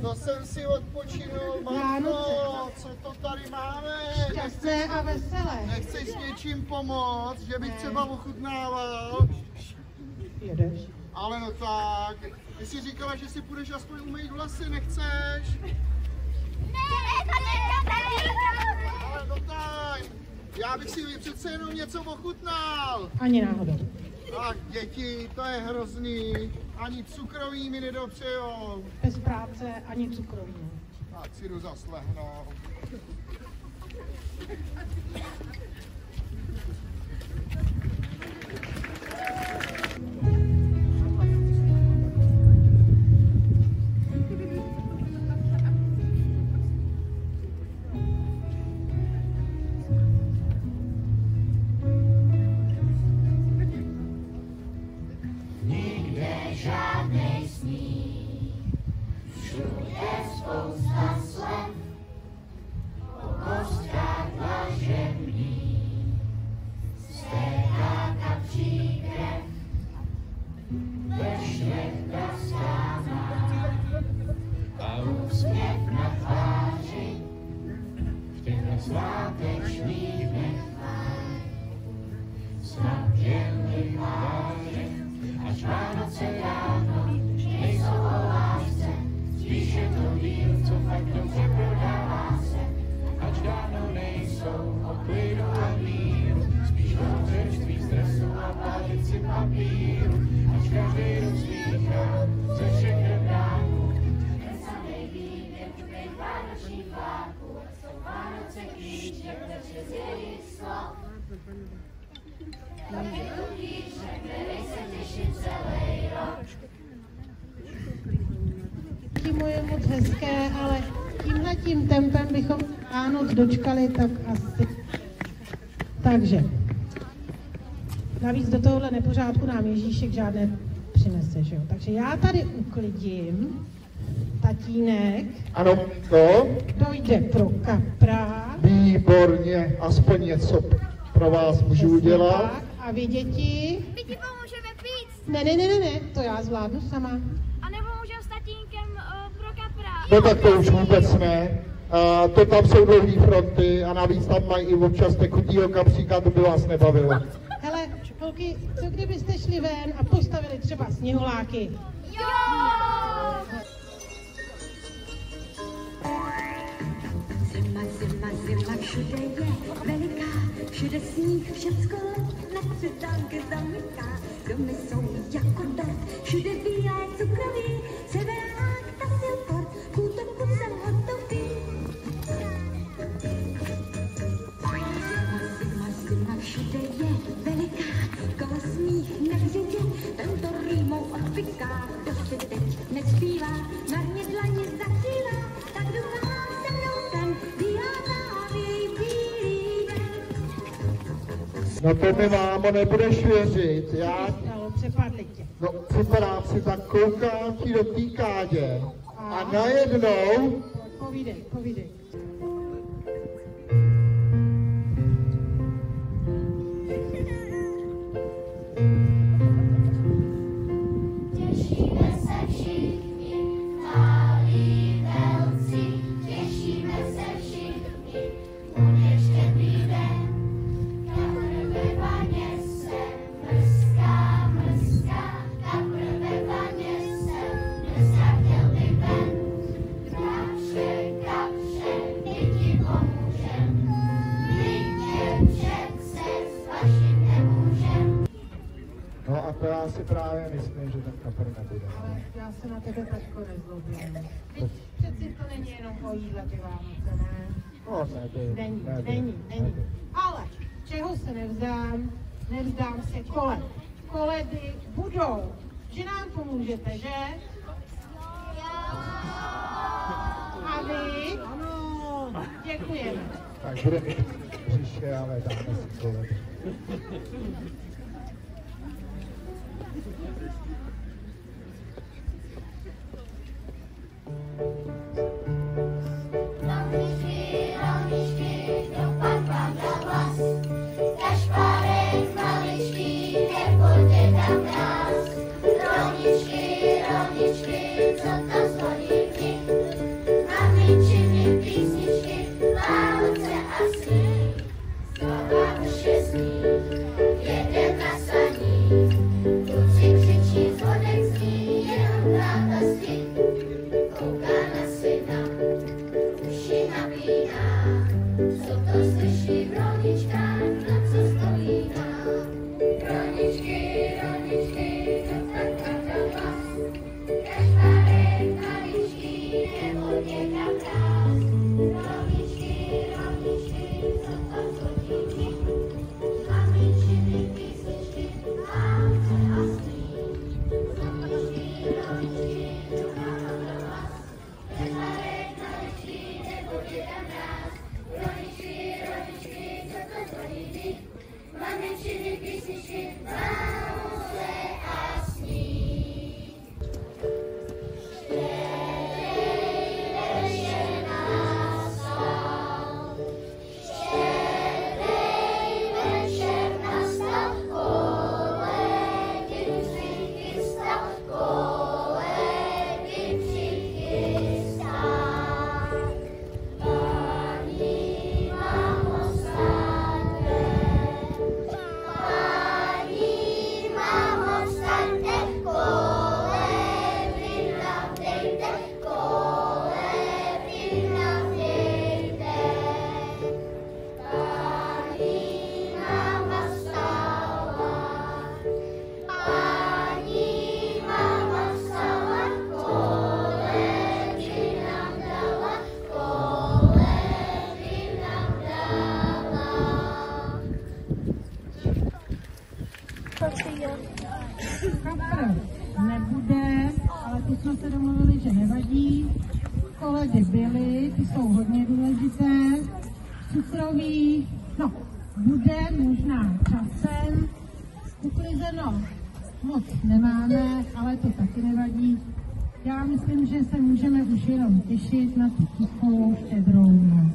To jsem si odpočinul, matko, co to tady máme? Šťastné a veselé. Nechceš něčím pomoct, že bych třeba ochutnával? Jedeš. Ale no tak, ty jsi říkala, že si půjdeš aspoň umýt vlasy, nechceš? Ale no tak, já bych si přece jenom něco ochutnal. Ani náhodou. Ach, děti, to je hrozný. Ani cukroví mi nedopřejou. Bez práce ani cukroví. Tak si jdu zaslehnout. Moje moc hezké, ale tímhletím tempem bychom Vánoc dočkali, tak asi. Takže. Navíc do tohohle nepořádku nám Ježíšek žádné přinese, že jo? Takže já tady uklidím. Tatínek. Ano, to? Dojde pro kapra. Výborně, aspoň něco pro vás můžu udělat. Tak. A vy děti? My ti pomůžeme pít. Ne, to já zvládnu sama. A nebo můžeme s tatínkem pro kapra. No tak to už vůbec ne. To tam jsou dlouhý fronty a navíc tam mají i občas tekutýho kapříka, to by vás nebavilo. Hele, holky, co kdybyste šli ven a postavili třeba sněhuláky? Jo! Zima všude je veliká, všude sníh, všecko na předánky zamyká. Domy jsou jako dort, všude bílé cukroví, severák, tasilkor, k útoku jsem hotový. Zima všude je veliká, kolo smích nevřitě, tento rýmou odpiká, kdo si teď nespívá, marně dlaně zakřívá, tak doufá se mnou ten bílá závěj bílý den. No to mi, mámo, nebudeš věřit, já... Přepadli tě. No, připadám si, tak koukám ti do té kádě a najednou... Povídej. Těšíme se všichni, malí velcí, těšíme se všichni, bude štědrý den. Kaprve vaně se mrzká, kaprve vaně se mrzká, chtěl by ven. Kapře, my ti pomůžem, vždyť přece s vaším nemůžem. No a to já si právě myslím, že ten kapr nebude. Ale já se na tebe taťko nezlobím. Teď přeci to není jenom o jídle ty Vánoce, ne? No, Není. Ale čeho se nevzdám? Nevzdám se koled. Koledy budou. Že nám pomůžete, že? A vy? Ano. Děkujeme. Tak bude mít příště, ale dáme si koledy. Rovničky, dopad vám dal hlas. Kašpárek maličký, nepojďte tam nás. Rovničky, co to stojí mi? vína, co to slyší v rodičkách, na co stojí nám. Rodičky, rodičky, co tak a vás, kašpárek maličký, nebo děda mráz. Rodičky, rodičky, co to chodí, mamičiny písničky, máme a sní. Rodičky, rodičky, co mám pro vás, kašpárek maličký, nebo děda mráz. Rodičky, rodičky, co to chodí, mamičiny písničky, máme a sní. Kapr nebude, ale ty jsme se domluvili, že nevadí. Koledy byly, ty jsou hodně důležité. Cukroví, no, bude možná časem. Uklizeno moc nemáme, ale to taky nevadí. Já myslím, že se můžeme už jenom těšit na tu tichou štědrou noc.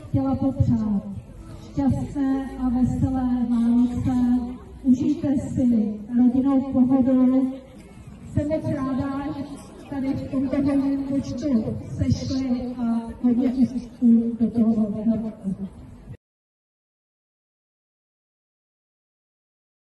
Chtěla popřát šťastné a veselé Vánoce. Užijte si rodinnou pohodu. Jsem moc ráda, že tady v tomto počtu sešli a hodně úspěchů do toho nového roku.